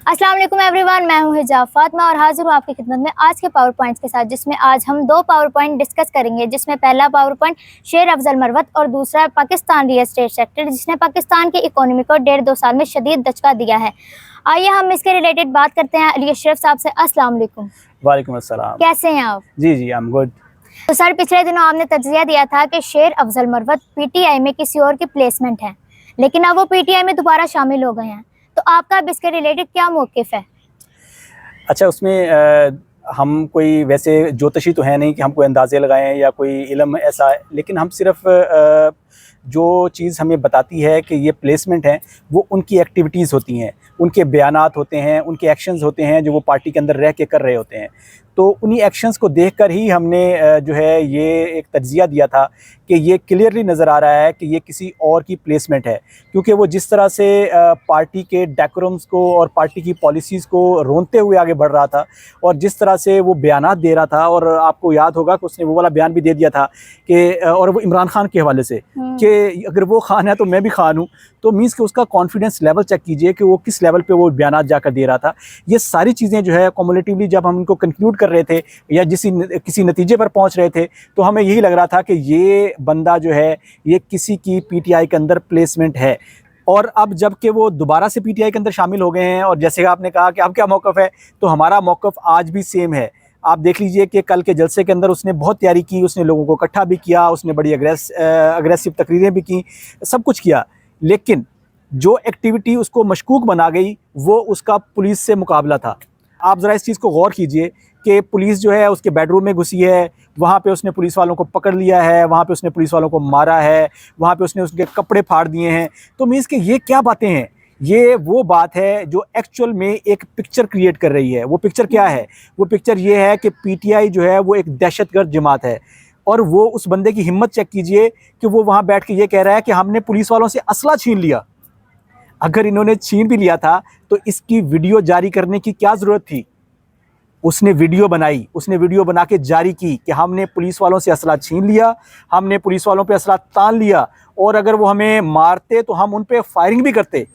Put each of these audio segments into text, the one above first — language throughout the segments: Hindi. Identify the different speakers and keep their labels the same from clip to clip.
Speaker 1: अस्सलाम वालेकुम एवरीवन, मैं हूं हिजाब फातिमा और हाजिर हूं आपकी खिदमत में आज के पावर पॉइंट्स के साथ, जिसमें आज हम दो पावर पॉइंट डिस्कस करेंगे। जिसमें पहला पावर पॉइंट शेर अफजल मरवत और दूसरा पाकिस्तान रियल एस्टेट सेक्टर, जिसने पाकिस्तान की इकोनॉमी को 1.5-2 साल में शदीद दचका दिया है। आइए हम इसके रिलेटेड बात करते हैं अली अशरफ साहब से। अस्सलाम वालेकुम।
Speaker 2: वालेकुम अस्सलाम।
Speaker 1: कैसे हैं आप?
Speaker 2: जी आई एम गुड।
Speaker 1: तो सर, पिछले दिनों आपने तज्जिया दिया था कि शेर अफजल मरवत पीटीआई में किसी और की प्लेसमेंट है, लेकिन अब वो पीटीआई में दोबारा शामिल हो गए हैं। तो आपका अब इसके रिलेटेड क्या मौक़िफ़ है?
Speaker 2: अच्छा, उसमें हम कोई वैसे ज्योतिषी तो है नहीं कि हम कोई अंदाज़े लगाएं या कोई इल्म ऐसा, लेकिन हम सिर्फ जो चीज़ हमें बताती है कि ये प्लेसमेंट है, वो उनकी एक्टिविटीज़ होती हैं, उनके बयानात होते हैं, उनके एक्शंस होते हैं जो वो पार्टी के अंदर रह के कर रहे होते हैं। तो उन्हीं एक्शंस को देखकर ही हमने जो है ये एक तज्जिया दिया था कि ये क्लियरली नज़र आ रहा है कि ये किसी और की प्लेसमेंट है, क्योंकि वो जिस तरह से पार्टी के डेकोरम्स को और पार्टी की पॉलिसीज़ को रोनते हुए आगे बढ़ रहा था और जिस तरह से वो बयानात दे रहा था, और आपको याद होगा कि उसने वो वाला बयान भी दे दिया था कि और वो इमरान खान के हवाले से कि अगर वो खान है तो मैं भी खान हूँ। तो मीन्स कि उसका कॉन्फिडेंस लेवल चेक कीजिए कि वो किस लेवल पे वो बयानात जाकर दे रहा था। ये सारी चीज़ें जो है कम्युलेटिवली जब हम इनको कंक्लूड कर रहे थे या किसी नतीजे पर पहुंच रहे थे, तो हमें यही लग रहा था कि ये बंदा जो है ये किसी की पीटीआई के अंदर प्लेसमेंट है। और अब जबकि वो दोबारा से पीटीआई के अंदर शामिल हो गए हैं, और जैसे आपने कहा कि अब क्या मौक़िफ़ है, तो हमारा मौक़िफ़ आज भी सेम है। आप देख लीजिए कि कल के जलसे के अंदर उसने बहुत तैयारी की, उसने लोगों को इकट्ठा भी किया, उसने बड़ी अग्रेसिव तकरीरें भी की, सब कुछ किया, लेकिन जो एक्टिविटी उसको मशकूक बना गई वो उसका पुलिस से मुकाबला था। आप ज़रा इस चीज़ को गौर कीजिए कि पुलिस जो है उसके बेडरूम में घुसी है, वहाँ पे उसने पुलिस वालों को पकड़ लिया है, वहाँ पे उसने पुलिस वालों को मारा है, वहाँ पे उसने उसके कपड़े फाड़ दिए हैं। तो मीन्स कि ये क्या बातें हैं? ये वो बात है जो एक्चुअल में एक पिक्चर क्रिएट कर रही है। वो पिक्चर क्या है? वो पिक्चर ये है कि पीटीआई जो है वो एक दहशतगर्द जमात है। और वो उस बंदे की हिम्मत चेक कीजिए कि वो वहाँ बैठ के ये कह रहा है कि हमने पुलिस वालों से असला छीन लिया। अगर इन्होंने छीन भी लिया था तो इसकी वीडियो जारी करने की क्या ज़रूरत थी? उसने वीडियो बनाई, उसने वीडियो बना के जारी की कि हमने पुलिस वालों से असला छीन लिया, हमने पुलिस वालों पे असला तान लिया, और अगर वो हमें मारते तो हम उन पे फायरिंग भी करते।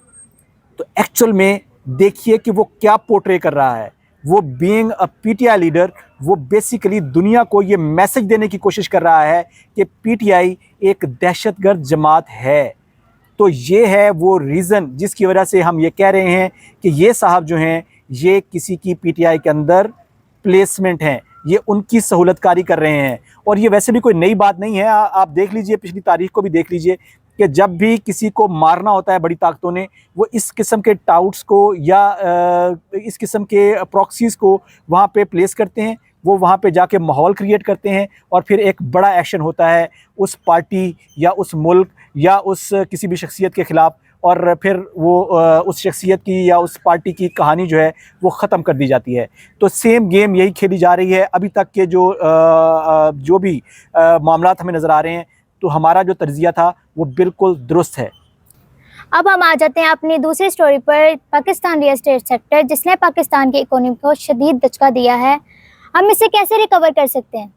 Speaker 2: तो एक्चुअल में देखिए कि वो क्या पोर्ट्रे कर रहा है। वो बीइंग अ पीटीआई लीडर, वो बेसिकली दुनिया को ये मैसेज देने की कोशिश कर रहा है कि पीटीआई एक दहशतगर्द जमात है। तो ये है वो रीज़न जिसकी वजह से हम ये कह रहे हैं कि ये साहब जो हैं ये किसी की पीटीआई के अंदर प्लेसमेंट हैं, ये उनकी सहूलतकारी कर रहे हैं। और ये वैसे भी कोई नई बात नहीं है। आप देख लीजिए, पिछली तारीख को भी देख लीजिए कि जब भी किसी को मारना होता है बड़ी ताकतों ने, वो इस किस्म के टाउट्स को या इस किस्म के प्रॉक्सीज़ को वहाँ पे प्लेस करते हैं, वो वहाँ पे जाके माहौल क्रिएट करते हैं, और फिर एक बड़ा एक्शन होता है उस पार्टी या उस मुल्क या उस किसी भी शख्सियत के ख़िलाफ़, और फिर वो उस शख्सियत की या उस पार्टी की कहानी जो है वो ख़त्म कर दी जाती है। तो सेम गेम यही खेली जा रही है अभी तक के जो भी मामलात हमें नज़र आ रहे हैं। तो हमारा जो तर्जिया था वो बिल्कुल दुरुस्त है।
Speaker 1: अब हम आ जाते हैं अपनी दूसरी स्टोरी पर, पाकिस्तान रियल एस्टेट सेक्टर, जिसने पाकिस्तान की इकोनॉमी को शदीद दचका दिया है। हम इसे कैसे रिकवर कर सकते हैं?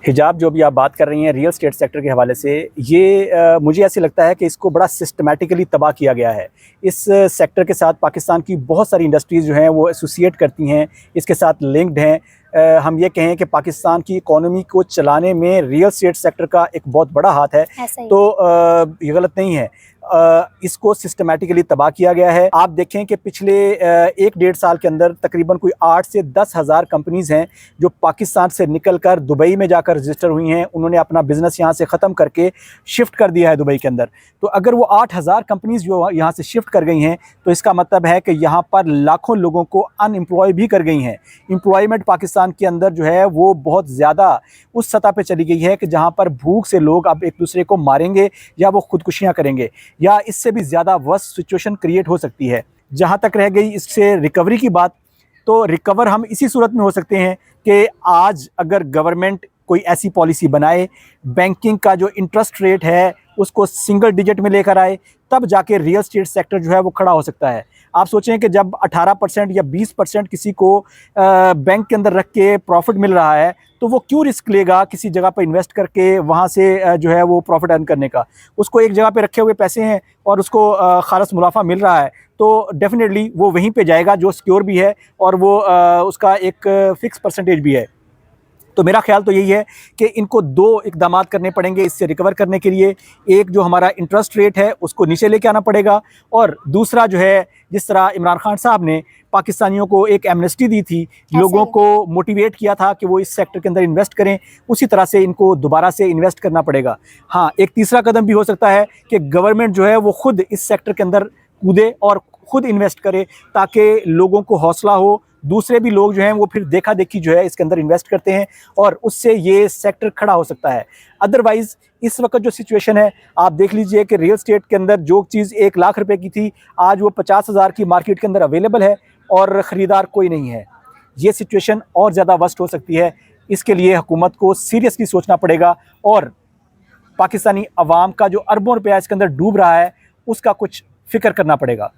Speaker 2: हिजाब, जो भी आप बात कर रही हैं रियल एस्टेट सेक्टर के हवाले से, ये मुझे ऐसे लगता है कि इसको बड़ा सिस्टमैटिकली तबाह किया गया है। इस सेक्टर के साथ पाकिस्तान की बहुत सारी इंडस्ट्रीज़ जो हैं वो एसोसिएट करती हैं, इसके साथ लिंक्ड हैं। हम ये कहें कि पाकिस्तान की इकोनॉमी को चलाने में रियल एस्टेट सेक्टर का एक बहुत बड़ा हाथ है। तो ये गलत नहीं है। इसको सिस्टमैटिकली तबाह किया गया है। आप देखें कि पिछले 1-1.5 साल के अंदर तकरीबन कोई 8 से 10 हज़ार कंपनीज़ हैं जो पाकिस्तान से निकल कर दुबई में जाकर रजिस्टर हुई हैं। उन्होंने अपना बिज़नेस यहाँ से ख़त्म करके शिफ्ट कर दिया है दुबई के अंदर। तो अगर वो 8,000 कंपनीज़ जो यहाँ से शिफ्ट कर गई हैं, तो इसका मतलब है कि यहाँ पर लाखों लोगों को अनएम्प्लॉय भी कर गई हैं। एम्प्लॉयमेंट पाकिस्तान के अंदर जो है वो बहुत ज़्यादा उस सतह पे चली गई है कि जहाँ पर भूख से लोग अब एक दूसरे को मारेंगे या वो खुदकुशियाँ करेंगे, या इससे भी ज़्यादा वर्स्ट सिचुएशन क्रिएट हो सकती है। जहाँ तक रह गई इससे रिकवरी की बात, तो रिकवर हम इसी सूरत में हो सकते हैं कि आज अगर गवर्नमेंट कोई ऐसी पॉलिसी बनाए, बैंकिंग का जो इंटरेस्ट रेट है उसको सिंगल डिजिट में लेकर आए, तब जाके रियल स्टेट सेक्टर जो है वो खड़ा हो सकता है। आप सोचें कि जब 18% या 20% किसी को बैंक के अंदर रख के प्रॉफिट मिल रहा है, तो वो क्यों रिस्क लेगा किसी जगह पर इन्वेस्ट करके वहाँ से जो है वो प्रॉफिट अर्न करने का। उसको एक जगह पे रखे हुए पैसे हैं और उसको खारस मुनाफा मिल रहा है, तो डेफिनेटली वो वहीं पे जाएगा जो सिक्योर भी है और वो उसका एक फिक्स परसेंटेज भी है। तो मेरा ख्याल तो यही है कि इनको दो इकदाम करने पड़ेंगे इससे रिकवर करने के लिए। एक जो हमारा इंटरेस्ट रेट है उसको नीचे लेके आना पड़ेगा, और दूसरा जो है जिस तरह इमरान खान साहब ने पाकिस्तानियों को एक एमनेस्टी दी थी, लोगों को मोटिवेट किया था कि वो इस सेक्टर के अंदर इन्वेस्ट करें, उसी तरह से इनको दोबारा से इन्वेस्ट करना पड़ेगा। हाँ, एक तीसरा कदम भी हो सकता है कि गवर्नमेंट जो है वो खुद इस सेक्टर के अंदर कूदे और खुद इन्वेस्ट करे, ताकि लोगों को हौसला हो, दूसरे भी लोग जो हैं वो फिर देखा देखी जो है इसके अंदर इन्वेस्ट करते हैं और उससे ये सेक्टर खड़ा हो सकता है। अदरवाइज़ इस वक्त जो सिचुएशन है, आप देख लीजिए कि रियल स्टेट के अंदर जो चीज़ 1 लाख रुपए की थी, आज वो 50,000 की मार्केट के अंदर अवेलेबल है और ख़रीदार कोई नहीं है। ये सिचुएशन और ज़्यादा वर्स्ट हो सकती है। इसके लिए हुकूमत को सीरियसली सोचना पड़ेगा और पाकिस्तानी अवाम का जो अरबों रुपया इसके अंदर डूब रहा है उसका कुछ फ़िक्र करना पड़ेगा।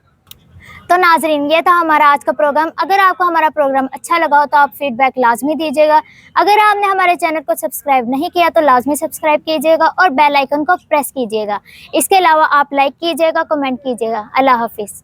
Speaker 1: तो नाजरीन, ये था हमारा आज का प्रोग्राम। अगर आपको हमारा प्रोग्राम अच्छा लगा हो तो आप फीडबैक लाजमी दीजिएगा। अगर आपने हमारे चैनल को सब्सक्राइब नहीं किया तो लाजमी सब्सक्राइब कीजिएगा और बेल आइकन को प्रेस कीजिएगा। इसके अलावा आप लाइक कीजिएगा, कमेंट कीजिएगा। अल्लाह हाफिज़।